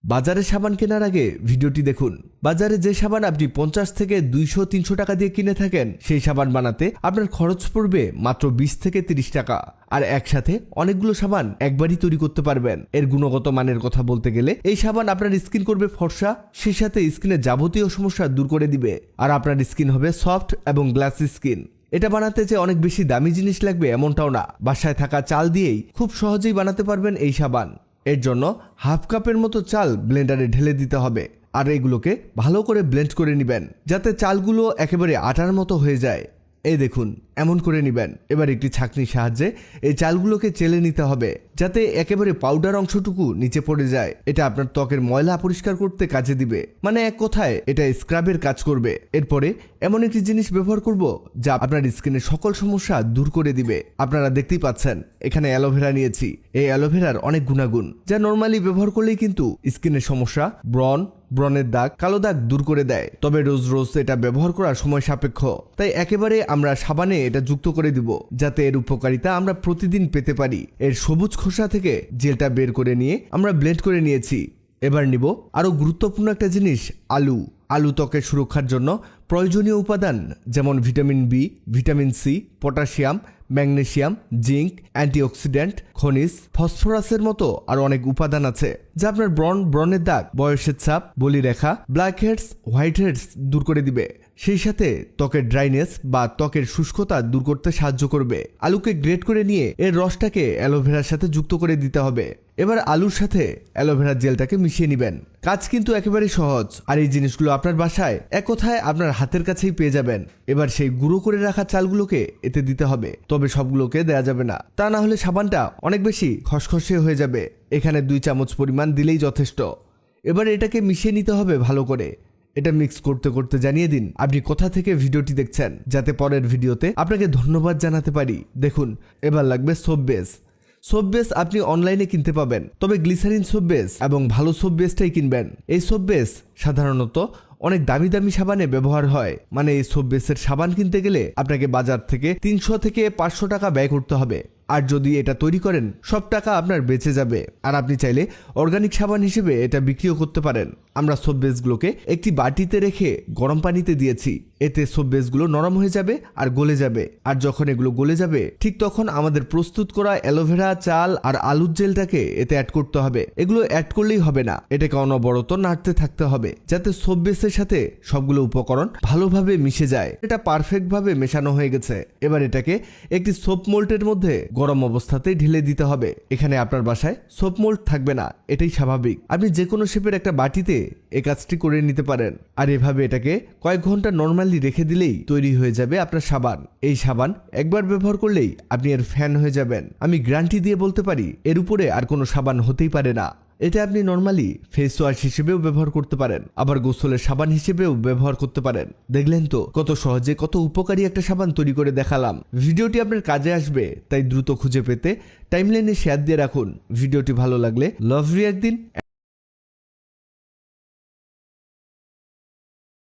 বাজারে সাবান কেনার আগে ভিডিওটি দেখুন। বাজারে যে সাবান আপনি 50 থেকে 200-300 টাকা দিয়ে কিনে থাকেন, সেই সাবান বানাতে আপনার খরচ পড়বে মাত্র 20 থেকে 30 টাকা। আর একসাথে অনেকগুলো সাবান একবারই তৈরি করতে পারবেন। এর গুণগত মানের কথা বলতে গেলে এই সাবান আপনার স্কিন করবে ফর্সা, সেই সাথে স্কিনের যাবতীয় সমস্যা দূর করে দিবে। আর আপনার স্কিন হবে সফট এবং গ্লাসি স্কিন। এটা বানাতে যে অনেক বেশি দামি জিনিস লাগবে এমনটাও না, বাসায় থাকা চাল দিয়েই খুব সহজেই বানাতে পারবেন এই সাবান। এর জন্য হাফ কাপের মতো চাল ব্লেন্ডারে ঢেলে দিতে হবে, আর এগুলোকে ভালো করে ব্লেন্ড করে নেবেন যাতে চালগুলো একেবারে আটার মতো হয়ে যায়। এই দেখুন, এমন করে নেবেন। এবার একটি ছাঁকনির সাহায্যে এই চালগুলোকে চেলে নিতে হবে যাতে একেবারে পাউডার অংশটুকু নিচে পড়ে যায়। এটা আপনার ত্বকের ময়লা পরিষ্কার করতে কাজে দিবে, মানে এক কথায় এটা স্ক্রাবের কাজ করবে। এরপরে এমন একটি জিনিস ব্যবহার করব যা আপনার স্কিনের সকল সমস্যা দূর করে দিবে। আপনারা দেখতেই পাচ্ছেন এখানে অ্যালোভেরা নিয়েছি। এই অ্যালোভেরার অনেক গুণাগুণ যা নর্মালি ব্যবহার করলেই কিন্তু স্কিনের সমস্যা, ব্রণের দাগ, কালো দাগ দূর করে দেয়। তবে রোজ রোজ এটা ব্যবহার করা সময় সাপেক্ষ, তাই একেবারে আমরা সাবানে এটা যুক্ত করে দিব যাতে এর উপকারিতা আমরা প্রতিদিন পেতে পারি। এর সবুজ খোসা থেকে জেলটা বের করে নিয়ে আমরা ব্লেন্ড করে নিয়েছি। এবার নিব আরো গুরুত্বপূর্ণ একটা জিনিস, আলু ত্বকের সুরক্ষার জন্য প্রয়োজনীয় উপাদান যেমন vitamin B, vitamin C, potassium, magnesium, zinc, antioxidant, খনিজ, ফসফরাসের মতো আরো অনেক উপাদান আছে যা আপনার ব্রণের দাগ, বয়সের ছাপ, বলিরেখা, ব্ল্যাক হেডস, হোয়াইট হেডস দূর করে দিবে। সেই সাথে ত্বকের ড্রাইনেস বা ত্বকের শুষ্কতা দূর করতে সাহায্য করবে। আলুকে গ্রেট করে নিয়ে এর রসটাকে অ্যালোভেরার সাথে যুক্ত করে দিতে হবে। এবার আলুর সাথে অ্যালোভেরার জেলটাকে মিশিয়ে নেবেন। কাজ কিন্তু একেবারেই সহজ, আর এই জিনিসগুলো আপনার বাসায় এক কথায় আপনার হাতের কাছেই পেয়ে যাবেন। এবার সেই গুঁড়ো করে রাখা চালগুলোকে এতে দিতে হবে, তবে সবগুলোকে দেয়া যাবে না, তা না হলে সাবানটা অনেক বেশি খসখসে হয়ে যাবে। এখানে 2 চামচ পরিমাণ দিলেই যথেষ্ট। এবার এটাকে মিশিয়ে নিতে হবে ভালো করে। এটা মিক্স করতে করতে জানিয়ে দিন আপনি কোথা থেকে ভিডিওটি দেখছেন, যাতে পরের ভিডিওতে আপনাকে ধন্যবাদ জানাতে পারি। দেখুন, এবার লাগবে সোপ বেস আপনি অনলাইনে কিনতে পাবেন, তবে গ্লিসারিন সোপ বেস এবং ভালো সোপ বেসটাই কিনবেন। এই সোপ বেস সাধারণত অনেক দামি সাবানে ব্যবহার হয়, মানে এই সোপ বেসের সাবান কিনতে গেলে আপনাকে বাজার থেকে 300 থেকে 500 টাকা ব্যয় করতে হবে। আর যদি এটা তৈরি করেন সব টাকা আপনার বেঁচে যাবে। আর আপনি চাইলে অর্গানিক সাবান হিসেবে এটা বিক্রিও করতে পারেন। আমরা সোপ বেসগুলোকে একটি বাটিতে রেখে গরম পানিতে দিয়েছি, এতে সোপ বেসগুলো নরম হয়ে যাবে আর গলে যাবে। আর যখন এগুলো গলে যাবে ঠিক তখন আমাদের প্রস্তুত করা অ্যালোভেরা, চাল আর আলুর জেলটাকে এতে অ্যাড করতে হবে। এগুলো অ্যাড করলেই হবে না, এটাকে অনবরত নাড়তে থাকতে হবে যাতে সোপ বেসের সাথে সবগুলো উপকরণ ভালোভাবে মিশে যায়। এটা পারফেক্ট ভাবে মেশানো হয়ে গেছে। এবার এটাকে একটি সোপ মোল্ডের মধ্যে গরম অবস্থাতেই ঢেলে দিতে হবে। এখানে আপনার বাসায় সোপ মোল্ড থাকবে না, এটাই স্বাভাবিক। আপনি যে কোনো শেপের একটা বাটিতে এই কাজটি করে নিতে পারেন। আর এভাবে এটাকে কয়েক ঘন্টা নর্মালি রেখে দিলেই তৈরি হয়ে যাবে আপনার সাবান। এই সাবান একবার ব্যবহার করলেই আপনি এর ফ্যান হয়ে যাবেন। আমি গ্যারান্টি দিয়ে বলতে পারি এর উপরে আর কোনো সাবান হতেই পারে না। এটা আপনি নর্মালি ফেস ওয়াশ হিসেবেও ব্যবহার করতে পারেন, আবার গোসলের সাবান হিসেবেও ব্যবহার করতে পারেন। দেখলেন তো কত সহজে কত উপকারী একটা সাবান তৈরি করে দেখালাম। ভিডিওটি আপনার কাজে আসবে, তাই দ্রুত খুঁজে পেতে টাইমলাইনে শেয়ার দিয়ে রাখুন। ভিডিওটি ভালো লাগলে লাভ রিঅ্যাক্ট দিন।